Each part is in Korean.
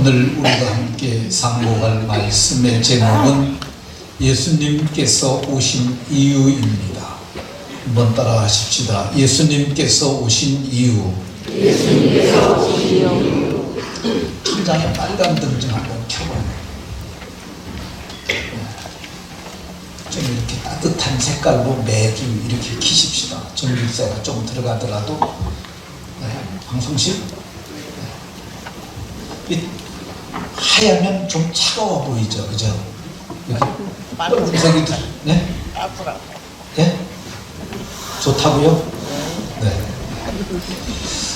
오늘 우리가 함께 상고할 말씀의 제목은 예수님께서 오신 이유입니다. 한번 따라 하십시다. 예수님께서 오신 이유. 예수님께서 오신 이유. 천장에 빨간 등 좀 한번 켜봐요. 좀 이렇게 따뜻한 색깔로 매주 이렇게 켜십시다. 전기세가 좀 들어가더라도. 방송실. 하얗면 좀 차가워 보이죠, 그죠? 빨간색이 네? 네? 좋다고요? 네.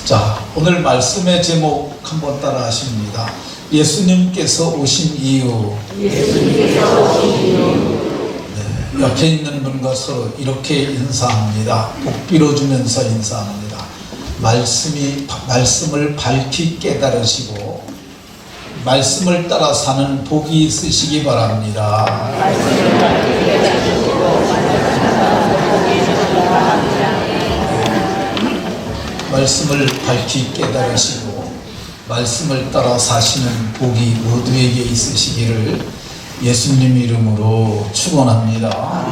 자, 오늘 말씀의 제목 한번 따라 하십니다. 예수님께서 오신 이유. 예수님께서 오신 이유. 네, 옆에 있는 분과 서로 이렇게 인사합니다. 복 빌어주면서 인사합니다. 말씀을 밝히 깨달으시고 말씀을 따라 사는 복이 있으시기 바랍니다. 말씀을 밝히 깨달으시고 말씀을 따라 사시는 복이 모두에게 있으시기를 예수님 이름으로 축원합니다.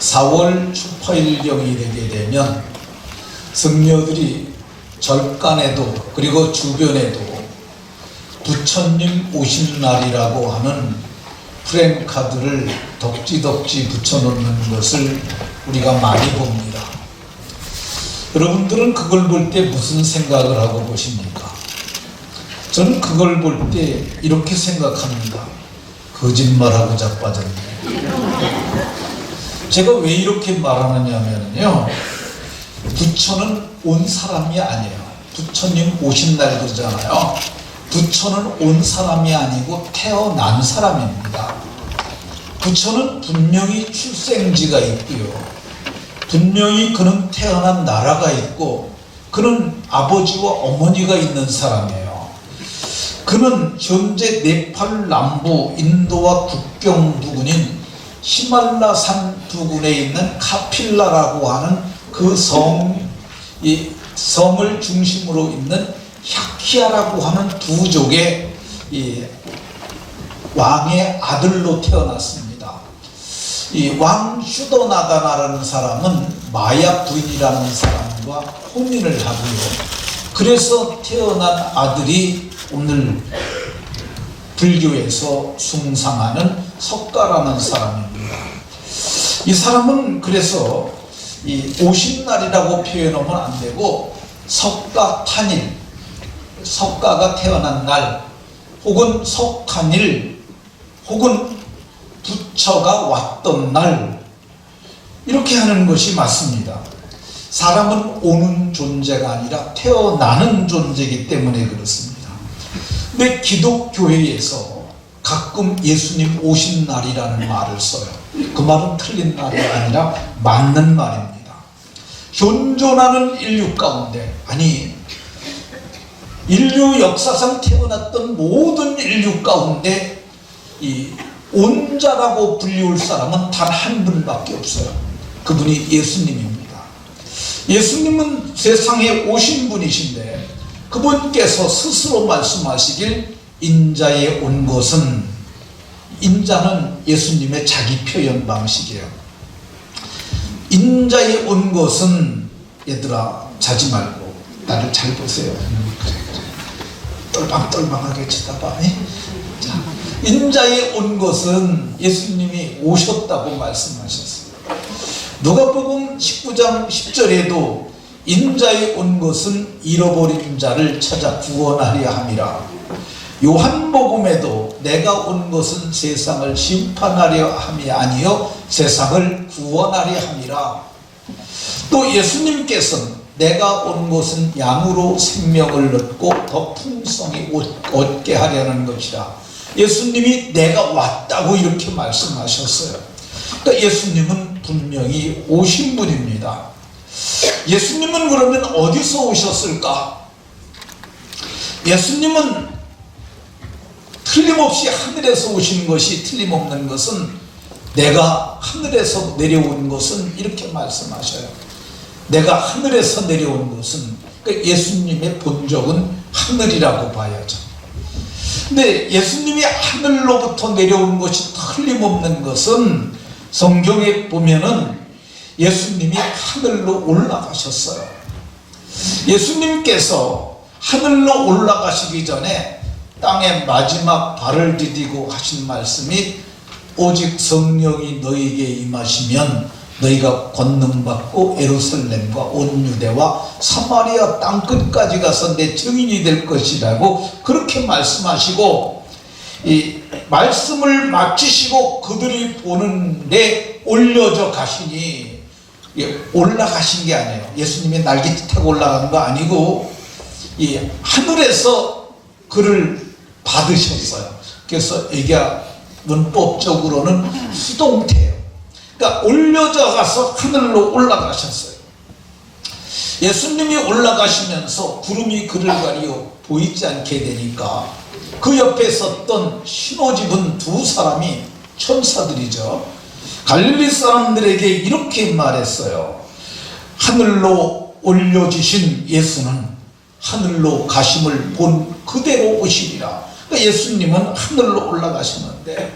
4월 초파일경이 되게 되면 성녀들이 절간에도 그리고 주변에도 부처님 오신 날이라고 하는 프랭카드를 덕지덕지 붙여놓는 것을 우리가 많이 봅니다. 여러분들은 그걸 볼 때 무슨 생각을 하고 보십니까? 저는 그걸 볼 때 이렇게 생각합니다. 거짓말하고 자빠졌네. 제가 왜 이렇게 말하느냐면요, 부처는 온 사람이 아니에요. 부처님 오신 날 그러잖아요. 부처는 온 사람이 아니고 태어난 사람입니다. 부처는 분명히 출생지가 있고요, 분명히 그는 태어난 나라가 있고 그는 아버지와 어머니가 있는 사람이에요. 그는 현재 네팔 남부 인도와 국경 부근인 히말라산 부근에 있는 카필라라고 하는 그 이 성을 중심으로 있는 샤키야라고 하는 부족의 이 왕의 아들로 태어났습니다. 이 왕 슈더나가나라는 사람은 마야 부인이라는 사람과 혼인을 하고요. 그래서 태어난 아들이 오늘 불교에서 숭상하는 석가라는 사람입니다. 이 사람은 그래서 이 오신 날이라고 표현하면 안 되고 석가탄일, 석가가 태어난 날, 혹은 석탄일, 혹은 부처가 왔던 날, 이렇게 하는 것이 맞습니다. 사람은 오는 존재가 아니라 태어나는 존재이기 때문에 그렇습니다. 근데 기독교회에서 가끔 예수님 오신 날이라는 말을 써요. 그 말은 틀린 말이 아니라 맞는 말입니다. 현존하는 인류 가운데, 아니 인류 역사상 태어났던 모든 인류 가운데 이 온자라고 불리울 사람은 단 한 분밖에 없어요. 그분이 예수님입니다. 예수님은 세상에 오신 분이신데 그분께서 스스로 말씀하시길 인자에 온 것은, 인자는 예수님의 자기 표현 방식이에요. 인자에 온 것은, 얘들아 자지 말고 나를 잘 보세요. 그래. 똘방똘방하게 쳐다봐. 자, 인자에 온 것은 예수님이 오셨다고 말씀하셨어요. 누가복음 19장 10절에도 인자에 온 것은 잃어버린 자를 찾아 구원하려 함이라. 요한복음에도 내가 온 것은 세상을 심판하려 함이 아니요 세상을 구원하려 함이라. 또 예수님께서는 내가 온 것은 양으로 생명을 얻고 더 풍성히 얻게 하려는 것이라. 예수님이 내가 왔다고 이렇게 말씀하셨어요. 그러니까 예수님은 분명히 오신 분입니다. 예수님은 그러면 어디서 오셨을까? 예수님은 틀림없이 하늘에서 오신 것이 틀림없는 것은, 내가 하늘에서 내려온 것은 이렇게 말씀하셔요. 내가 하늘에서 내려온 것은, 그러니까 예수님의 본적은 하늘이라고 봐야죠. 근데 예수님이 하늘로부터 내려온 것이 틀림없는 것은 성경에 보면은 예수님이 하늘로 올라가셨어요. 예수님께서 하늘로 올라가시기 전에 땅에 마지막 발을 디디고 하신 말씀이 오직 성령이 너희에게 임하시면 너희가 권능받고 예루살렘과 온 유대와 사마리아 땅끝까지 가서 내 증인이 될 것이라고 그렇게 말씀하시고, 이 말씀을 마치시고 그들이 보는데 올려져 가시니, 올라가신 게 아니에요. 예수님이 날개 타고 올라가는 거 아니고 이 하늘에서 그를 받으셨어요. 그래서 이게 문법적으로는 수동태예요. 그러니까 올려져 가서 하늘로 올라가셨어요. 예수님이 올라가시면서 구름이 그를 가리어 보이지 않게 되니까 그 옆에 섰던 신오집은 두 사람이 천사들이죠. 갈릴리 사람들에게 이렇게 말했어요. 하늘로 올려지신 예수는 하늘로 가심을 본 그대로 오시리라. 그러니까 예수님은 하늘로 올라가셨는데,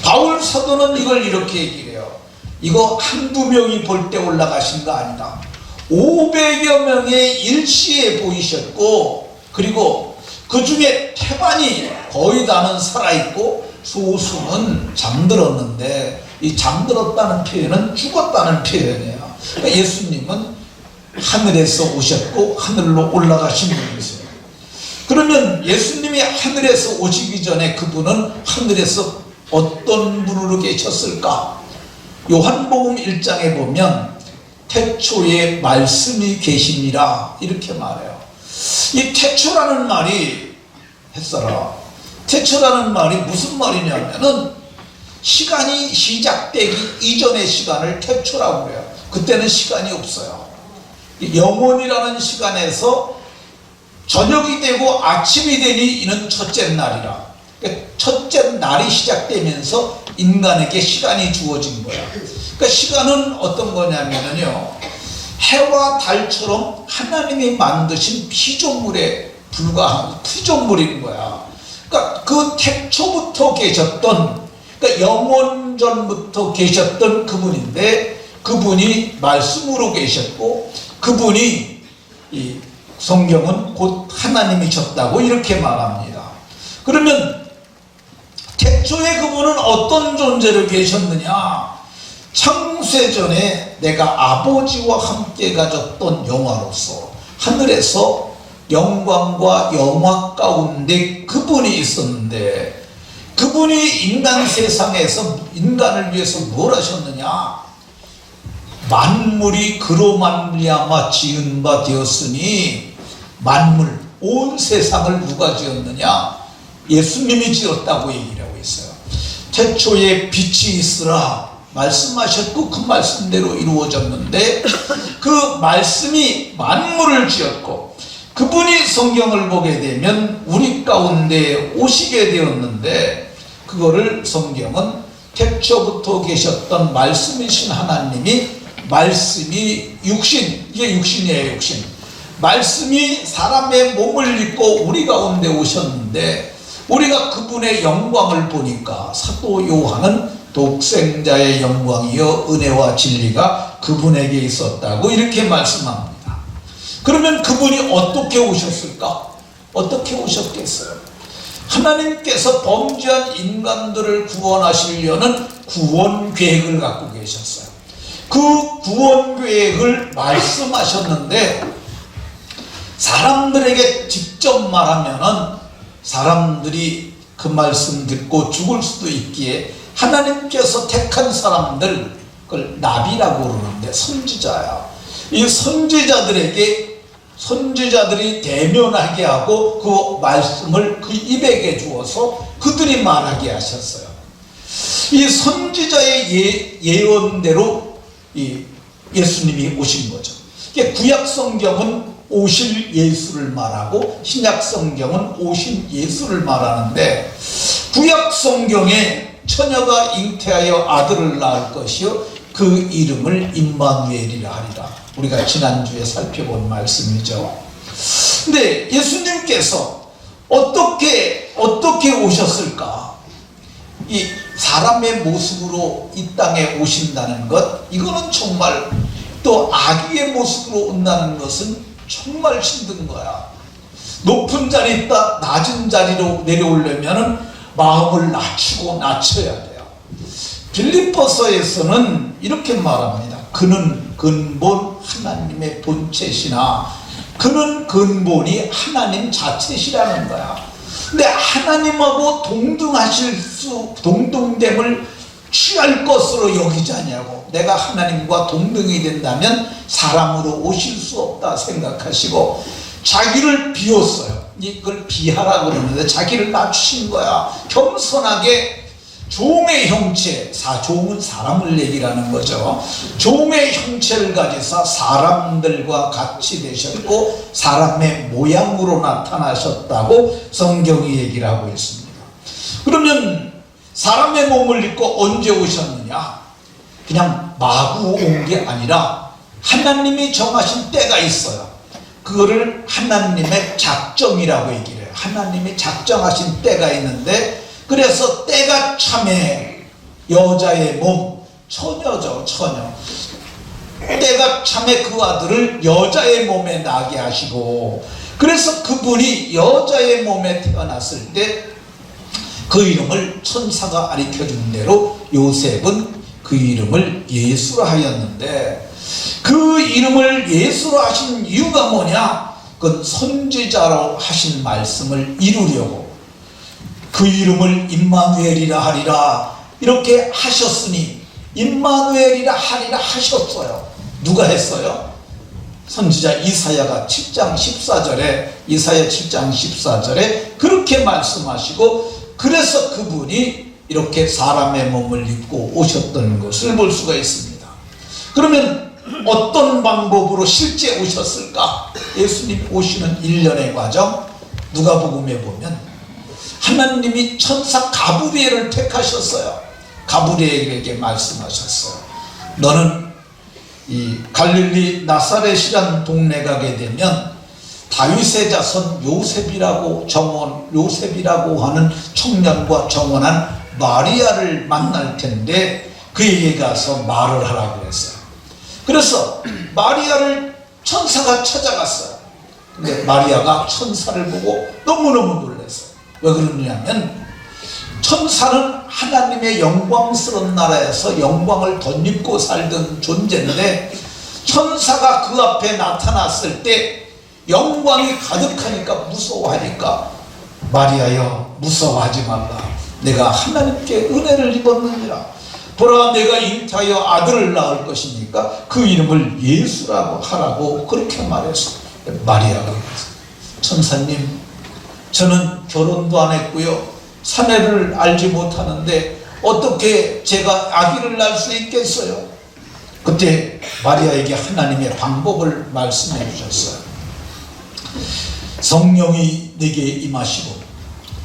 바울 사도는 이걸 이렇게 얘기해요. 이거 한두 명이 볼 때 올라가신 거 아니다. 500여 명의 일시에 보이셨고, 그리고 그 중에 태반이 거의 다는 살아있고 소수는 잠들었는데, 이 잠들었다는 표현은 죽었다는 표현이에요. 그러니까 예수님은 하늘에서 오셨고 하늘로 올라가신 분이세요. 그러면 예수님이 하늘에서 오시기 전에 그분은 하늘에서 어떤 분으로 계셨을까? 요한복음 1장에 보면 태초에 말씀이 계시니라 이렇게 말해요. 이 태초라는 말이, 햇살아, 태초라는 말이 무슨 말이냐면은 시간이 시작되기 이전의 시간을 태초라고 그래요. 그때는 시간이 없어요. 영원이라는 시간에서 저녁이 되고 아침이 되니 이는 첫째 날이라. 첫째 날이 시작되면서 인간에게 시간이 주어진 거야. 그러니까 시간은 어떤 거냐면요, 해와 달처럼 하나님이 만드신 피조물에 불과한 피조물인 거야. 그러니까 그 태초부터 계셨던, 그러니까 영원 전부터 계셨던 그분인데, 그분이 말씀으로 계셨고 그분이, 이 성경은 곧 하나님이셨다고 이렇게 말합니다. 그러면 태초에 그분은 어떤 존재로 계셨느냐? 창세전에 내가 아버지와 함께 가졌던 영화로서 하늘에서 영광과 영화 가운데 그분이 있었는데, 그분이 인간 세상에서 인간을 위해서 뭘 하셨느냐? 만물이 그로 말미암아 지은 바 되었으니, 만물 온 세상을 누가 지었느냐? 예수님이 지었다고 얘기를 하고 있어요. 태초에 빛이 있으라 말씀하셨고 그 말씀대로 이루어졌는데, 그 말씀이 만물을 지었고 그분이 성경을 보게 되면 우리 가운데 오시게 되었는데, 그거를 성경은 태초부터 계셨던 말씀이신 하나님이, 말씀이 육신, 이게 육신이에요. 육신. 말씀이 사람의 몸을 입고 우리 가운데 오셨는데, 우리가 그분의 영광을 보니까 사도 요한은 독생자의 영광이요 은혜와 진리가 그분에게 있었다고 이렇게 말씀합니다. 그러면 그분이 어떻게 오셨을까? 어떻게 오셨겠어요? 하나님께서 범죄한 인간들을 구원하시려는 구원 계획을 갖고 계셨어요. 그 구원 계획을 말씀하셨는데, 사람들에게 직접 말하면은 사람들이 그 말씀 듣고 죽을 수도 있기에 하나님께서 택한 사람들, 그걸 나비라고 그러는데 선지자야. 이 선지자들에게, 선지자들이 대면하게 하고 그 말씀을 그 입에게 주어서 그들이 말하게 하셨어요. 이 선지자의 예언대로 이 예수님이 오신 거죠. 구약 성경은 오실 예수를 말하고 신약 성경은 오신 예수를 말하는데, 구약 성경에 처녀가 잉태하여 아들을 낳을 것이요 그 이름을 임마누엘이라 하리라. 우리가 지난주에 살펴본 말씀이죠. 근데 예수님께서 어떻게 오셨을까? 이 사람의 모습으로 이 땅에 오신다는 것, 이거는 정말, 또 아기의 모습으로 온다는 것은 정말 힘든 거야. 높은 자리 있다 낮은 자리로 내려오려면 마음을 낮추고 낮춰야 돼요. 빌립보서에서는 이렇게 말합니다. 그는 근본 하나님의 본체시나 그는 근본이 하나님 자체시라는 거야. 근데 하나님하고 동등됨을 취할 것으로 여기지 않냐고. 내가 하나님과 동등이 된다면 사람으로 오실 수 없다 생각하시고 자기를 비웠어요. 이걸 비하라고 그러는데 자기를 낮추신 거야. 겸손하게 종의 형체, 종은 사람을 얘기하는 거죠. 종의 형체를 가지사 사람들과 같이 되셨고 사람의 모양으로 나타나셨다고 성경이 얘기를 하고 있습니다. 그러면 사람의 몸을 입고 언제 오셨느냐? 그냥 마구 온 게 아니라 하나님이 정하신 때가 있어요. 그거를 하나님의 작정이라고 얘기를 해요. 하나님이 작정하신 때가 있는데, 그래서 때가 참에 여자의 몸, 처녀죠, 처녀. 때가 참에 그 아들을 여자의 몸에 나게 하시고, 그래서 그분이 여자의 몸에 태어났을 때 그 이름을 천사가 가르쳐준 대로 요셉은 그 이름을 예수라 하였는데, 그 이름을 예수로 하신 이유가 뭐냐? 그건 선지자로 하신 말씀을 이루려고. 그 이름을 임마누엘이라 하리라 이렇게 하셨으니, 임마누엘이라 하리라 하셨어요. 누가 했어요? 선지자 이사야가 7장 14절에, 이사야 7장 14절에 그렇게 말씀하시고, 그래서 그분이 이렇게 사람의 몸을 입고 오셨던 것을 볼 수가 있습니다. 그러면 어떤 방법으로 실제 오셨을까? 예수님 오시는 일련의 과정, 누가복음에 보면 하나님이 천사 가브리엘을 택하셨어요. 가브리엘에게 말씀하셨어요. 너는 이 갈릴리 나사렛이란 동네 가게 되면 다윗의 자손 요셉이라고 하는 청년과 정원한 마리아를 만날 텐데 그에게 가서 말을 하라고 했어요. 그래서 마리아를 천사가 찾아갔어요. 근데 마리아가 천사를 보고 너무너무 놀랐어요. 왜 그러냐면 천사는 하나님의 영광스러운 나라에서 영광을 덧입고 살던 존재인데, 천사가 그 앞에 나타났을 때 영광이 가득하니까 무서워하니까, 마리아여 무서워하지 말라. 내가 하나님께 은혜를 입었느니라. 보라, 내가 잉태하여 아들을 낳을 것이니까 그 이름을 예수라고 하라고 그렇게 말했어. 마리아가 천사님, 저는 결혼도 안 했고요, 사내를 알지 못하는데 어떻게 제가 아기를 낳을 수 있겠어요? 그때 마리아에게 하나님의 방법을 말씀해 주셨어요. 성령이 내게 임하시고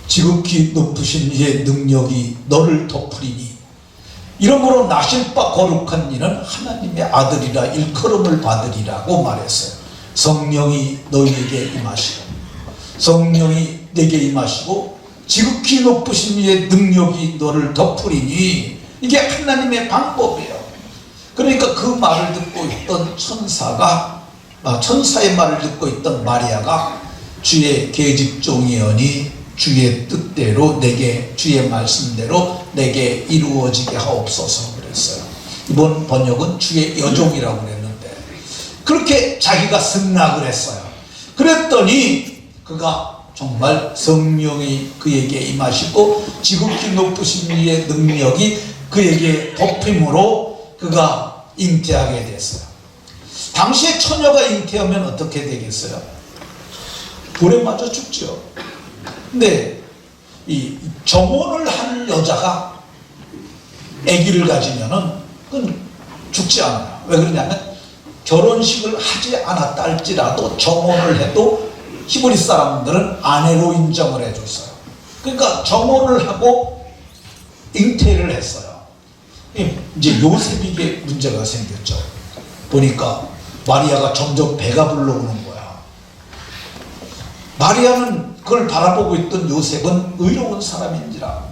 지극히 높으신 이의 능력이 너를 덮으리니 이러므로 나실 바 거룩한 이는 하나님의 아들이라 일컬음을 받으리라고 말했어요. 성령이 너희에게 임하시고, 성령이 내게 임하시고 지극히 높으신 이의 능력이 너를 덮으리니, 이게 하나님의 방법이에요. 그러니까 그 말을 듣고 있던 천사의 말을 듣고 있던 마리아가 주의 계집종이여니 주의 뜻대로 내게, 주의 말씀대로 내게 이루어지게 하옵소서 그랬어요. 이번 번역은 주의 여종이라고 그랬는데 그렇게 자기가 승낙을 했어요. 그랬더니 그가 정말 성령이 그에게 임하시고 지극히 높으신 이의 능력이 그에게 덮임으로 그가 잉태하게 됐어요. 당시에 처녀가 잉태하면 어떻게 되겠어요? 불에 맞아 죽죠. 근데 이 정혼을 한 여자가 아기를 가지면은 그건 죽지 않아요. 왜 그러냐면 결혼식을 하지 않았다 할지라도 정혼을 해도 히브리 사람들은 아내로 인정을 해줬어요. 그러니까 정혼을 하고 잉태를 했어요. 이제 요셉에게 문제가 생겼죠. 보니까 마리아가 점점 배가 불러오는 거야. 마리아는 그걸 바라보고 있던 요셉은 의로운 사람인지라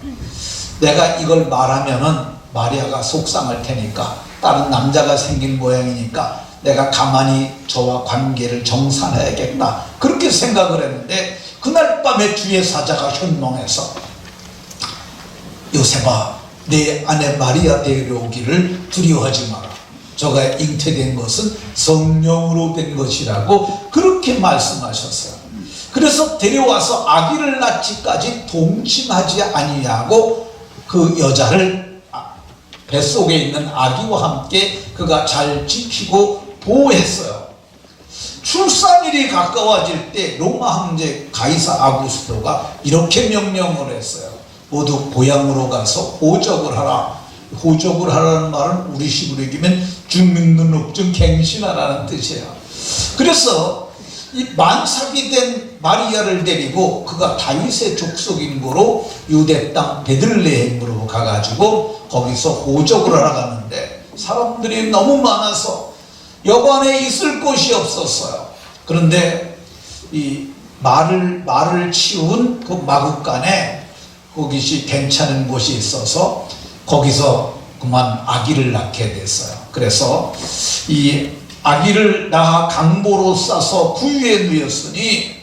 내가 이걸 말하면은 마리아가 속상할 테니까 다른 남자가 생긴 모양이니까 내가 가만히 저와 관계를 정산해야겠다 그렇게 생각을 했는데 그날 밤에 주의 사자가 현몽해서 요셉아 내 아내 마리아 데려오기를 두려워하지 마라 저가 잉태된 것은 성령으로 된 것이라고 그렇게 말씀하셨어요. 그래서 데려와서 아기를 낳기까지 동침하지 아니하고 그 여자를 뱃속에 있는 아기와 함께 그가 잘 지키고 보호했어요. 출산일이 가까워질 때 로마 황제 가이사 아구스토가 이렇게 명령을 했어요. 모두 고향으로 가서 호적을 하라. 호적을 하라는 말은 우리식으로 얘기하면 죽는 옥중 갱신하라는 뜻이에요. 그래서 이 만삭이 된 마리아를 데리고 그가 다윗의 족속인 거로 유대 땅 베들레헴으로 가가지고 거기서 호적을 하러 가는데 사람들이 너무 많아서 여관에 있을 곳이 없었어요. 그런데 이 말을 치운 그 마구간에 거기시 괜찮은 곳이 있어서 거기서 그만 아기를 낳게 됐어요. 그래서 이 아기를 낳아 강보로 싸서 구유에 누였으니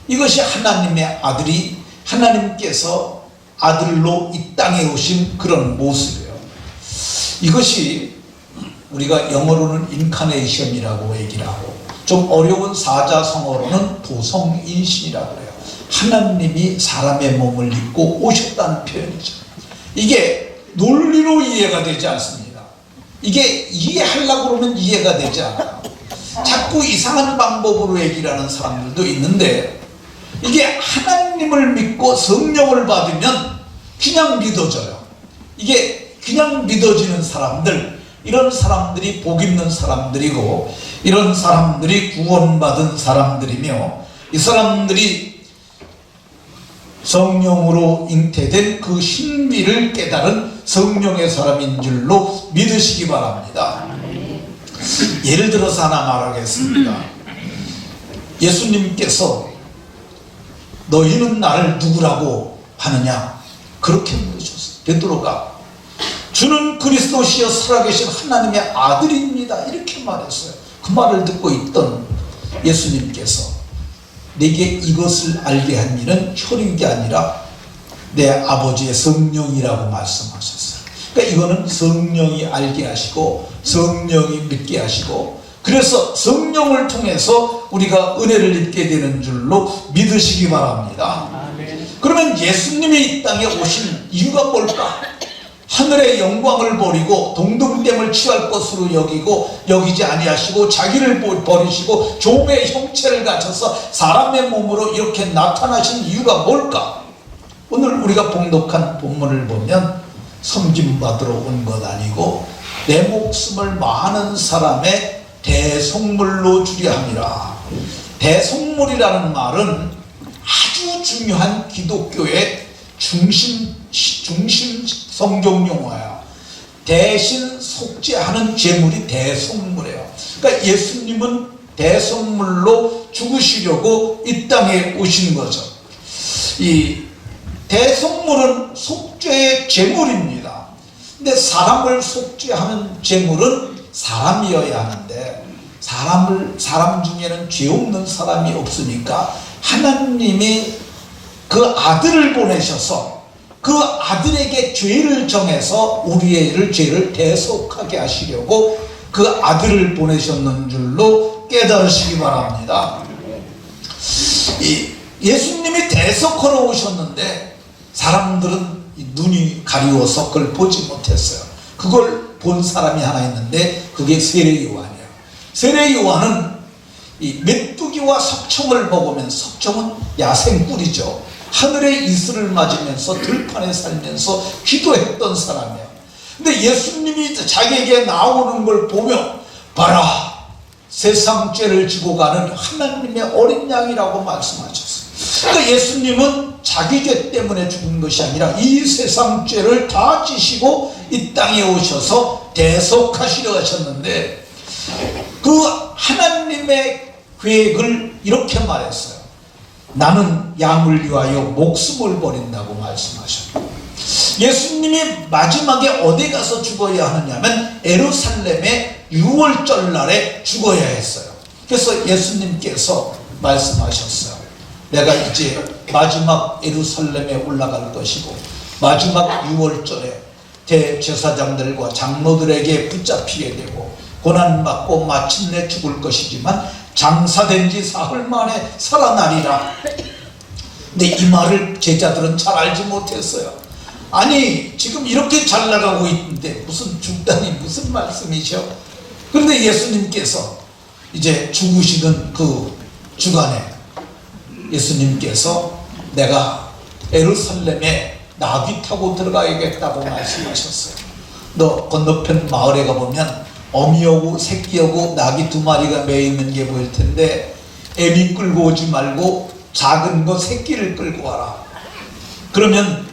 이것이 하나님의 아들이 하나님께서 아들로 이 땅에 오신 그런 모습이에요. 이것이 우리가 영어로는 인카네이션이라고 얘기를 하고 좀 어려운 사자성어로는 도성인신이라고 해요. 하나님이 사람의 몸을 입고 오셨다는 표현이죠. 이게 논리로 이해가 되지 않습니다. 이게 이해하려고 그러면 이해가 되지 않아요. 자꾸 이상한 방법으로 얘기를 하는 사람들도 있는데 이게 하나님을 믿고 성령을 받으면 그냥 믿어져요. 이게 그냥 믿어지는 사람들, 이런 사람들이 복 있는 사람들이고 이런 사람들이 구원받은 사람들이며 이 사람들이 성령으로 잉태된 그 신비를 깨달은 성령의 사람인 줄로 믿으시기 바랍니다. 예를 들어서 하나 말하겠습니다. 예수님께서 너희는 나를 누구라고 하느냐 그렇게 물으셨어요. 베드로가 주는 그리스도시여 살아계신 하나님의 아들입니다 이렇게 말했어요. 그 말을 듣고 있던 예수님께서 내게 이것을 알게 한 일은 혈육이 아니라 내 아버지의 성령이라고 말씀하셨어요. 그러니까 이거는 성령이 알게 하시고 성령이 믿게 하시고 그래서 성령을 통해서 우리가 은혜를 입게 되는 줄로 믿으시기 바랍니다. 그러면 예수님이 이 땅에 오신 이유가 뭘까? 하늘의 영광을 버리고 동등됨을 취할 것으로 여기지 아니하시고 자기를 버리시고 종의 형체를 갖춰서 사람의 몸으로 이렇게 나타나신 이유가 뭘까? 오늘 우리가 봉독한 본문을 보면 섬김받으러 온 것 아니고 내 목숨을 많은 사람의 대속물로 주려 함이라. 대속물이라는 말은 아주 중요한 기독교의 중심 성경 용어예요. 대신 속죄하는 제물이 대속물이에요. 그러니까 예수님은 대속물로 죽으시려고 이 땅에 오신 거죠. 이 대속물은 속죄의 제물입니다. 근데 사람을 속죄하는 제물은 사람이어야 하는데 사람 중에는 죄 없는 사람이 없으니까 하나님이 그 아들을 보내셔서 그 아들에게 죄를 정해서 우리의 죄를 대속하게 하시려고 그 아들을 보내셨는 줄로 깨달으시기 바랍니다. 예수님이 대속하러 오셨는데 사람들은 눈이 가리워서 그걸 보지 못했어요. 그걸 본 사람이 하나 있는데 그게 세례 요한이에요. 세례 요한은 이 메뚜기와 석청을 먹으면서 석청은 야생꿀이죠. 하늘의 이슬을 맞으면서 들판에 살면서 기도했던 사람이에요. 근데 예수님이 자기에게 나오는 걸 보며 봐라 세상 죄를 지고 가는 하나님의 어린 양이라고 말씀하셨어요. 그러니까 예수님은 자기 죄 때문에 죽은 것이 아니라 이 세상 죄를 다 지시고 이 땅에 오셔서 대속하시려 하셨는데 그 하나님의 계획을 이렇게 말했어요. 나는 양을 위하여 목숨을 버린다고 말씀하셨고, 예수님이 마지막에 어디 가서 죽어야 하느냐면 예루살렘의 유월절 날에 죽어야 했어요. 그래서 예수님께서 말씀하셨어요. 내가 이제 마지막 예루살렘에 올라갈 것이고 마지막 유월절에 대제사장들과 장로들에게 붙잡히게 되고 고난받고 마침내 죽을 것이지만 장사된 지 사흘 만에 살아나리라. 근데 이 말을 제자들은 잘 알지 못했어요. 아니 지금 이렇게 잘 나가고 있는데 무슨 죽다니 무슨 말씀이셔? 그런데 예수님께서 이제 죽으시는 그 주간에 예수님께서 내가 예루살렘에 나귀 타고 들어가야겠다고 말씀하셨어요. 너 건너편 마을에 가보면 어미하고 새끼하고 나귀 2마리가 매이는 게 보일 텐데 애미 끌고 오지 말고 작은 거 새끼를 끌고 와라. 그러면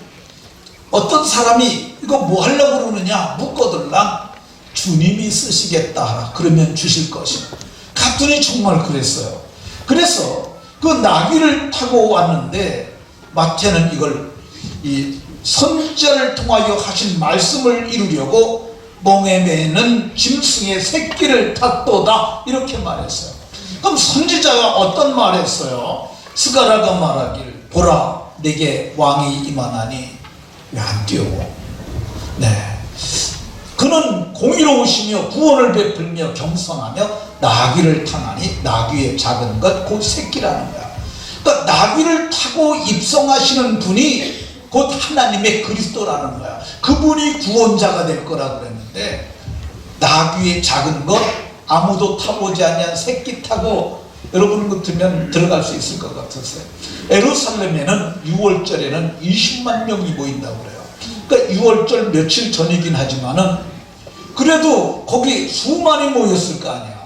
어떤 사람이 이거 뭐 하려고 그러느냐 묻거들랑 주님이 쓰시겠다 하라. 그러면 주실 것이다. 갔더니 정말 그랬어요. 그래서 그 나귀를 타고 왔는데 마태는 이걸 이 선지자를 통하여 하신 말씀을 이루려고 몽에 매는 짐승의 새끼를 탔도다 이렇게 말했어요. 그럼 선지자가 어떤 말했어요? 스가랴가 말하길 보라 내게 왕이 임하나니 왜 안 뛰어오? 네, 그는 공의로우시며 구원을 베풀며 겸손하며 나귀를 타나니 나귀의 작은 것 곧 새끼라는 거야. 그러니까 나귀를 타고 입성하시는 분이 곧 하나님의 그리스도라는 거야. 그분이 구원자가 될 거라고 그랬는데 나귀의 작은 것 아무도 타보지 않은 새끼 타고 여러분 같으면 들어갈 수 있을 것 같았어요. 예루살렘에는 6월절에는 20만 명이 모인다고 그래요. 그러니까 6월절 며칠 전이긴 하지만은 그래도 거기 수만이 모였을 거 아니야.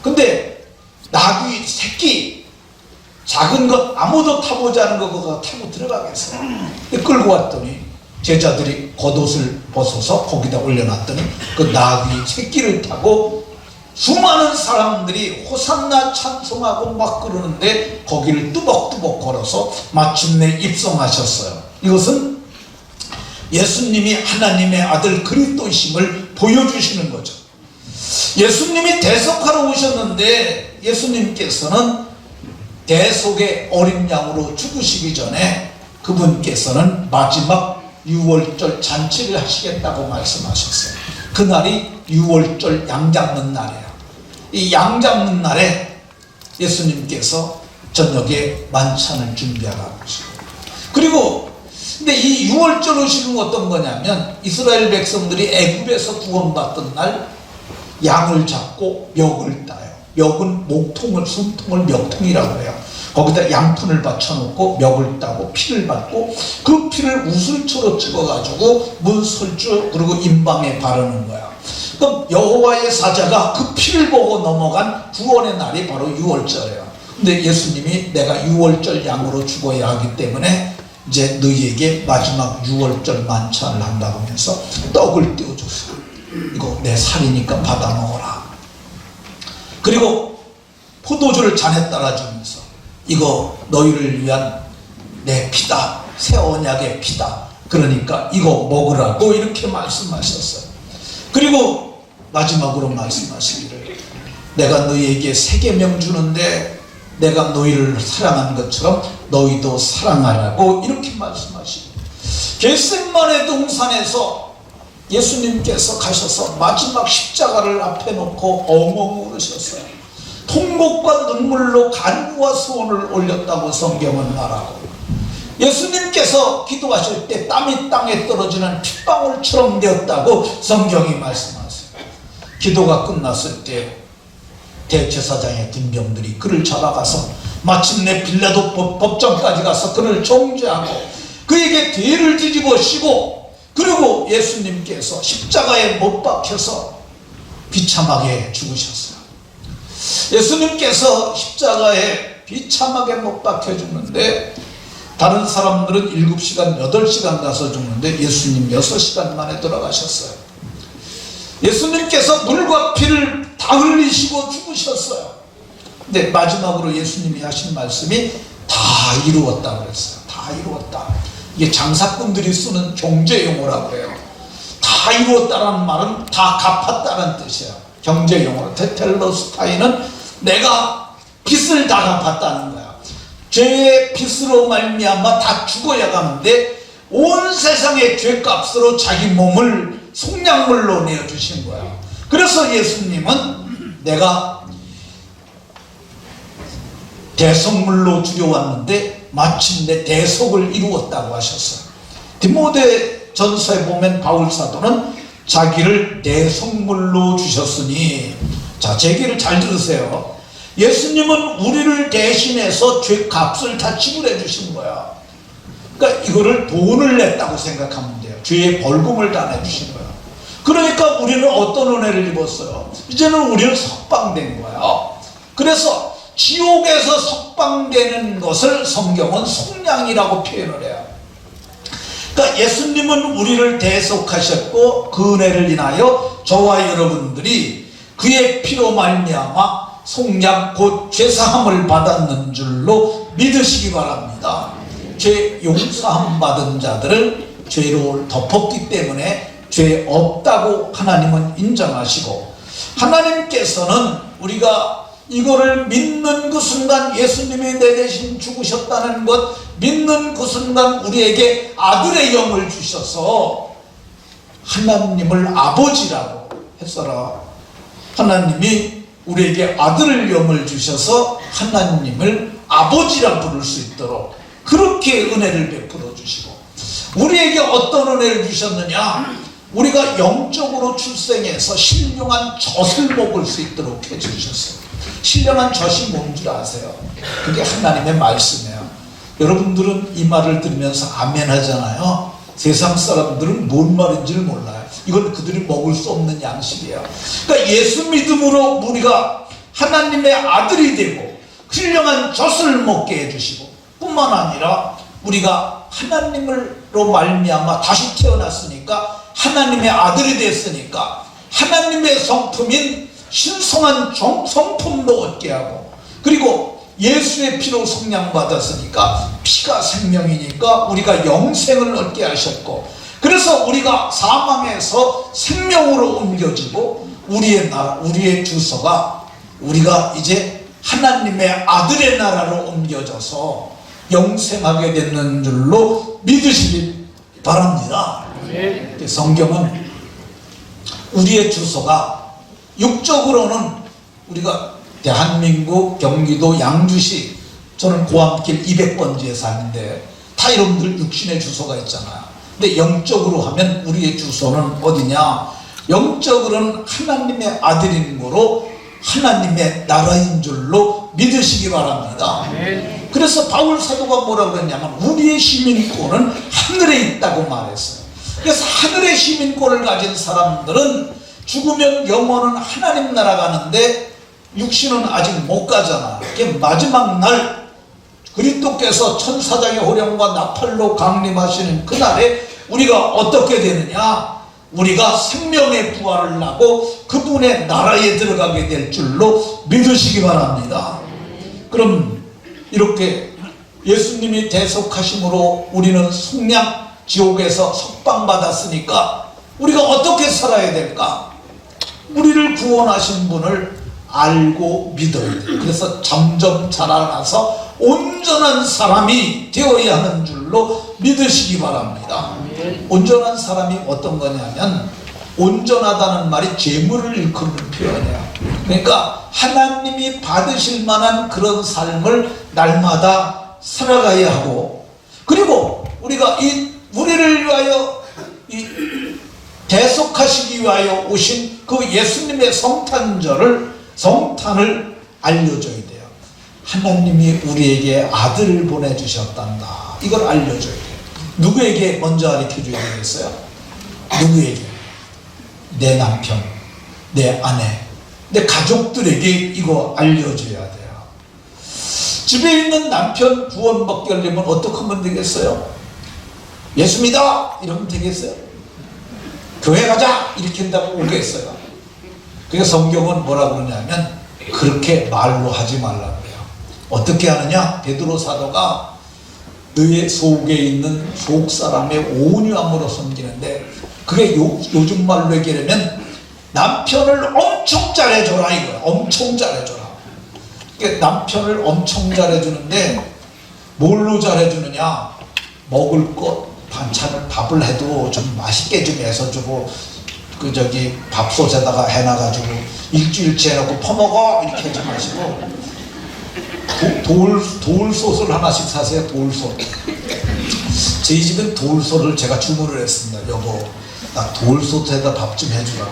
근데 나귀 새끼 작은 것 아무도 타보지 않은 거 그거 타고 들어가겠어요. 끌고 왔더니 제자들이 겉옷을 벗어서 거기다 올려놨더니 그 나귀 새끼를 타고 수많은 사람들이 호산나 찬송하고 막 그러는데 거기를 뚜벅뚜벅 걸어서 마침내 입성하셨어요. 이것은 예수님이 하나님의 아들 그리스도이심을 보여주시는 거죠. 예수님이 대속하러 오셨는데 예수님께서는 대속의 어린 양으로 죽으시기 전에 그분께서는 마지막 6월절 잔치를 하시겠다고 말씀하셨어요. 그날이 6월절 양 잡는 날이에요. 이 양 잡는 날에 예수님께서 저녁에 만찬을 준비하라고 하시고, 그리고 근데 이 6월절 의식은 어떤 거냐면 이스라엘 백성들이 애굽에서 구원받던 날 양을 잡고 멱을 따요. 멱은 목통을 숨통을 멱통이라고 해요. 거기다 양푼을 받쳐놓고 멱을 따고 피를 받고 그 피를 우슬초로 찍어가지고 문설주 그리고 임방에 바르는 거야. 그럼 여호와의 사자가 그 피를 보고 넘어간 구원의 날이 바로 6월절이에요. 근데 예수님이 내가 6월절 양으로 죽어야 하기 때문에 이제 너희에게 마지막 6월절 만찬을 한다고 하면서 떡을 띄워줬어요. 이거 내 살이니까 받아 먹어라. 그리고 포도주를 잔에 따라주면서 이거 너희를 위한 내 피다. 새 언약의 피다. 그러니까 이거 먹으라고 이렇게 말씀하셨어요. 그리고 마지막으로 말씀하시기를 내가 너희에게 새 계명 주는데 내가 너희를 사랑한 것처럼 너희도 사랑하라고 이렇게 말씀하시고, 겟세마네 동산에서 예수님께서 가셔서 마지막 십자가를 앞에 놓고 엉엉 울으셨어요. 통곡과 눈물로 간구와 소원을 올렸다고 성경은 말하고, 예수님께서 기도하실 때 땀이 땅에 떨어지는 핏방울처럼 되었다고 성경이 말씀하세요. 기도가 끝났을 때 대제사장의 군병들이 그를 잡아가서 마침내 빌라도 법정까지 가서 그를 정죄하고 그에게 뒤를 뒤집어 씌고, 그리고 예수님께서 십자가에 못 박혀서 비참하게 죽으셨어요. 예수님께서 십자가에 비참하게 못 박혀 죽는데 다른 사람들은 7시간, 8시간 가서 죽는데 예수님 6시간 만에 돌아가셨어요. 예수님께서 물과 피를 다 흘리시고 죽으셨어요. 근데 마지막으로 예수님이 하신 말씀이 다 다 이루었다 그랬어요. 다 이루었다. 이게 장사꾼들이 쓰는 경제용어라고 해요. 다 이루었다라는 말은 다 갚았다는 뜻이에요. 경제용어로. 테텔로스타이는 내가 빚을 다 갚았다는 거야. 죄의 빚으로 말미암아 다 죽어야 가는데 온 세상의 죄값으로 자기 몸을 속량물로 내어주신 거야. 그래서 예수님은 내가 대속물로 주려왔는데 마침내 대속을 이루었다고 하셨어요. 디모데 전서에 보면 바울 사도는 자기를 대속물로 주셨으니, 자, 제 얘기를 잘 들으세요. 예수님은 우리를 대신해서 죄값을 다 지불해 주신 거야. 그러니까 이거를 돈을 냈다고 생각하면 돼요. 죄의 벌금을 다 내주신 거야. 그러니까 우리는 어떤 은혜를 입었어요? 이제는 우리는 석방된 거야. 그래서 지옥에서 석방되는 것을 성경은 속량이라고 표현을 해요. 그러니까 예수님은 우리를 대속하셨고 그 은혜를 인하여 저와 여러분들이 그의 피로 말미암아 속량 곧 죄사함을 받았는 줄로 믿으시기 바랍니다. 죄 용서함 받은 자들은 죄를 덮었기 때문에 죄 없다고 하나님은 인정하시고, 하나님께서는 우리가 이거를 믿는 그 순간, 예수님이 내 대신 죽으셨다는 것 믿는 그 순간 우리에게 아들의 영을 주셔서 하나님을 아버지라고 했어라. 하나님이 우리에게 아들의 영을 주셔서 하나님을 아버지라 부를 수 있도록 그렇게 은혜를 베풀어 주시고, 우리에게 어떤 은혜를 주셨느냐? 우리가 영적으로 출생해서 신령한 젖을 먹을 수 있도록 해주셨어요. 신령한 젖이 뭔 줄 아세요? 그게 하나님의 말씀이에요. 여러분들은 이 말을 들으면서 아멘 하잖아요. 세상 사람들은 뭔 말인지를 몰라요. 이건 그들이 먹을 수 없는 양식이에요. 그러니까 예수 믿음으로 우리가 하나님의 아들이 되고 신령한 젖을 먹게 해주시고, 뿐만 아니라 우리가 하나님으로 말미암아 다시 태어났으니까 하나님의 아들이 됐으니까 하나님의 성품인 신성한 성품도 얻게 하고, 그리고 예수의 피로 속량받았으니까 피가 생명이니까 우리가 영생을 얻게 하셨고, 그래서 우리가 사망에서 생명으로 옮겨지고 우리의 나라, 우리의 주소가 우리가 이제 하나님의 아들의 나라로 옮겨져서 영생하게 됐는 줄로 믿으시기 바랍니다. 성경은 우리의 주소가 육적으로는 우리가 대한민국 경기도 양주시, 저는 고암길 200번지에 사는데 다 여러분들 육신의 주소가 있잖아요. 근데 영적으로 하면 우리의 주소는 어디냐? 영적으로는 하나님의 아들인 거로 하나님의 나라인 줄로 믿으시기 바랍니다. 그래서 바울 사도가 뭐라고 했냐면 우리의 시민권은 하늘에 있다고 말했어요. 그래서 하늘의 시민권을 가진 사람들은 죽으면 영혼은 하나님 나라 가는데 육신은 아직 못 가잖아. 그게 마지막 날 그리스도께서 천사장의 호령과 나팔로 강림하시는 그날에 우리가 어떻게 되느냐? 우리가 생명의 부활을 하고 그분의 나라에 들어가게 될 줄로 믿으시기 바랍니다. 그럼 이렇게 예수님이 대속하심으로 우리는 속량, 지옥에서 석방받았으니까 우리가 어떻게 살아야 될까? 우리를 구원하신 분을 알고 믿어야 돼요. 그래서 점점 자라나서 온전한 사람이 되어야 하는 줄로 믿으시기 바랍니다. 온전한 사람이 어떤 거냐면, 온전하다는 말이 재물을 일컫는 표현이에요. 그러니까 하나님이 받으실 만한 그런 삶을 날마다 살아가야 하고, 그리고 우리가 우리를 위하여 대속하시기 위하여 오신 그 예수님의 성탄을 알려줘야 돼요. 하나님이 우리에게 아들을 보내주셨단다, 이걸 알려줘야 돼요. 누구에게 먼저 가르쳐줘야 되겠어요? 누구에게? 내 남편, 내 아내, 내 가족들에게 이거 알려줘야 돼요. 집에 있는 남편 구원받게 하려면 어떻게 하면 되겠어요? 예수 믿어! 이러면 되겠어요? 교회 가자! 이렇게 한다고 오겠어요? 그러니까 성경은 뭐라고 그러냐면 그렇게 말로 하지 말라고 해요. 어떻게 하느냐? 베드로 사도가 너의 속에 있는 속 사람의 온유함으로 섬기는데, 그게 요즘 말로 얘기하면 남편을 엄청 잘해줘라 이거야. 엄청 잘해줘라. 그러니까 남편을 엄청 잘해주는데 뭘로 잘해주느냐? 먹을 것, 반찬을, 밥을 해도 좀 맛있게 좀 해서 주고, 그 저기 밥솥에다가 해놔가지고 일주일치 해놓고 퍼먹어 이렇게 하지 마시고 돌솥을 하나씩 사세요. 돌솥. 저희 집은 돌솥을 제가 주문을 했습니다. 여보, 나 돌솥에다 밥 좀 해주라.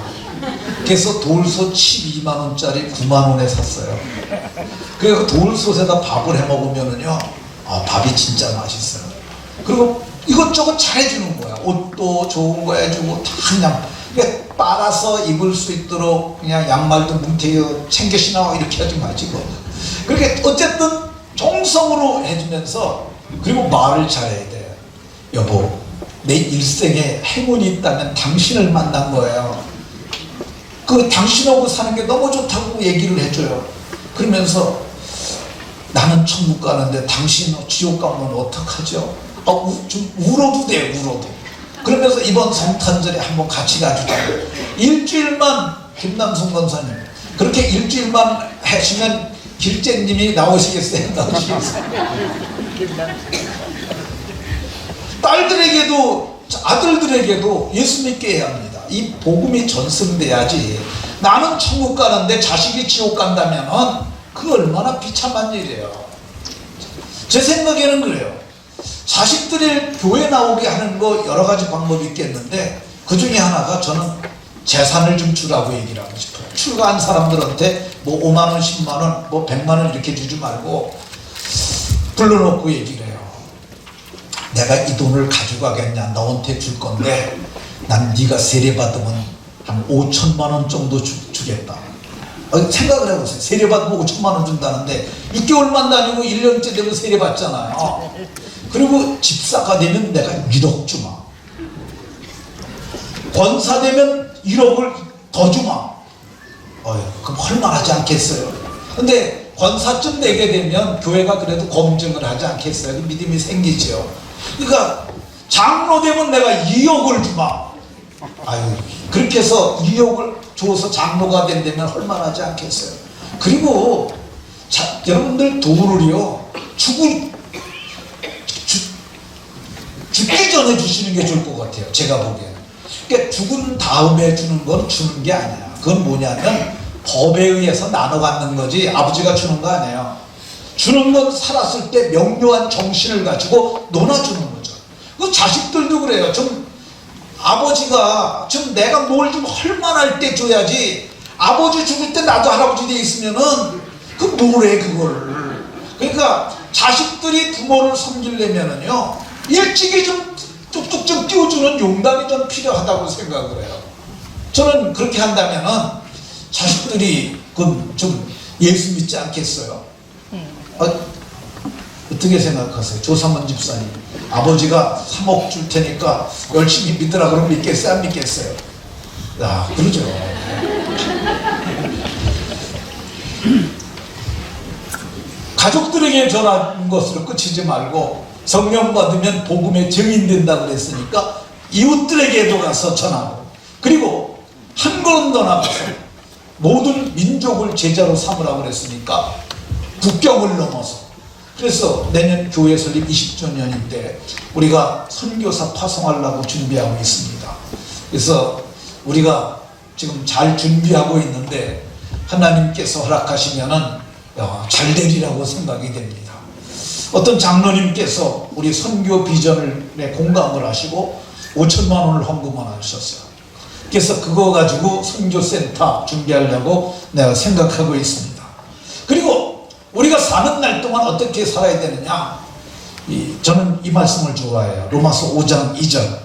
그래서 돌솥 12만원짜리 9만원에 샀어요. 그래서 돌솥에다 밥을 해 먹으면은요, 아, 밥이 진짜 맛있어요. 그리고 이것저것 잘해주는 거야. 옷도 좋은 거 해주고 다 그냥 빨아서 입을 수 있도록 그냥 양말도 뭉태겨 챙겨 신어 이렇게 하지 마시고, 그렇게 어쨌든 정성으로 해주면서, 그리고 말을 잘해야 돼. 여보, 내 일생에 행운이 있다면 당신을 만난 거예요. 그 당신하고 사는 게 너무 좋다고 얘기를 해줘요. 그러면서 나는 천국 가는데 당신 지옥 가면 어떡하죠? 좀 울어도 돼, 울어도. 그러면서 이번 성탄절에 한번 같이 가주자. 일주일만, 김남순 권사님, 그렇게 일주일만 하시면 길재님이 나오시겠어요? 나오시겠어요? 딸들에게도, 아들들에게도 예수 믿게 해야 합니다. 이 복음이 전승돼야지. 나는 천국 가는데 자식이 지옥 간다면 그 얼마나 비참한 일이에요. 제 생각에는 그래요. 자식들이 교회 나오게 하는 거 여러 가지 방법이 있겠는데, 그 중에 하나가 저는 재산을 좀 주라고 얘기를 하고 싶어요. 출가한 사람들한테 뭐 5만원, 10만원, 뭐 100만원 이렇게 주지 말고 불러놓고 얘기를 해요. 내가 이 돈을 가져가겠냐? 너한테 줄 건데 난 네가 세례받으면 한 5천만원 정도 주겠다. 생각을 해보세요. 세례받으면 5천만원 준다는데 6개월만 다니고 1년째 되면 세례받잖아요. 그리고 집사가 되면 내가 1억 주마. 권사 되면 1억을 더 주마. 그럼 헐만하지 않겠어요? 근데 권사쯤 되게 되면 교회가 그래도 검증을 하지 않겠어요? 믿음이 생기죠. 그러니까 장로 되면 내가 2억을 주마. 그렇게 해서 2억을 줘서 장로가 된다면 헐만하지 않겠어요? 그리고 여러분들 도루를요, 죽기 전에 주시는 게 좋을 것 같아요. 제가 보기에는. 그러니까 죽은 다음에 주는 건 주는 게 아니야. 그건 뭐냐면 법에 의해서 나눠 갖는 거지 아버지가 주는 거 아니에요. 주는 건 살았을 때 명료한 정신을 가지고 논아주는 거죠. 그 자식들도 그래요. 좀 아버지가 좀 내가 뭘 좀 헐만할 때 줘야지, 아버지 죽을 때 나도 할아버지 돼 있으면은 그 뭐래 그걸. 그러니까 자식들이 부모를 섬기려면은요, 일찍이 좀 뚝뚝 좀 띄워주는 용담이 좀 필요하다고 생각을 해요. 저는 그렇게 한다면은 자식들이 좀 예수 믿지 않겠어요? 어떻게 생각하세요? 조삼원 집사님, 아버지가 3억 줄 테니까 열심히 믿으라 그러면 믿겠어요? 안 믿겠어요? 그러죠. 가족들에게 전하는 것으로 끝이지 말고 성령 받으면 복음의 증인된다고 그랬으니까 이웃들에게도 가서 전하고, 그리고 한 걸음 더 나가서 모든 민족을 제자로 삼으라고 그랬으니까 국경을 넘어서, 그래서 내년 교회 설립 20주년인데 우리가 선교사 파송하려고 준비하고 있습니다. 그래서 우리가 지금 잘 준비하고 있는데 하나님께서 허락하시면은 잘 되리라고 생각이 됩니다. 어떤 장로님께서 우리 선교 비전에 공감을 하시고 5천만 원을 헌금을 하셨어요. 그래서 그거 가지고 선교센터 준비하려고 내가 생각하고 있습니다. 그리고 우리가 사는 날 동안 어떻게 살아야 되느냐, 저는 이 말씀을 좋아해요. 로마서 5장 2절.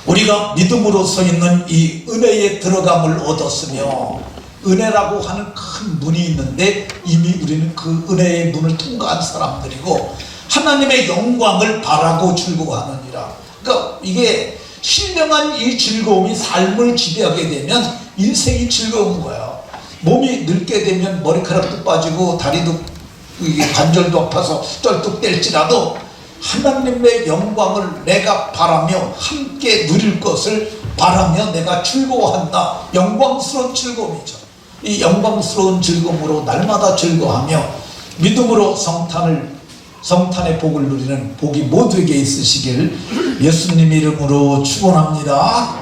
우리가 믿음으로 서 있는 이 은혜에 들어감을 얻었으며, 은혜라고 하는 큰 문이 있는데 이미 우리는 그 은혜의 문을 통과한 사람들이고 하나님의 영광을 바라고 즐거워하느니라. 그러니까 이게 신령한 이 즐거움이 삶을 지배하게 되면 인생이 즐거운 거예요. 몸이 늙게 되면 머리카락도 빠지고 다리도 이게 관절도 아파서 쩔뚝댈지라도 하나님의 영광을 내가 바라며 함께 누릴 것을 바라며 내가 즐거워한다. 영광스러운 즐거움이죠. 이 영광스러운 즐거움으로 날마다 즐거워하며 믿음으로 성탄의 복을 누리는 복이 모두에게 있으시길 예수님 이름으로 축원합니다.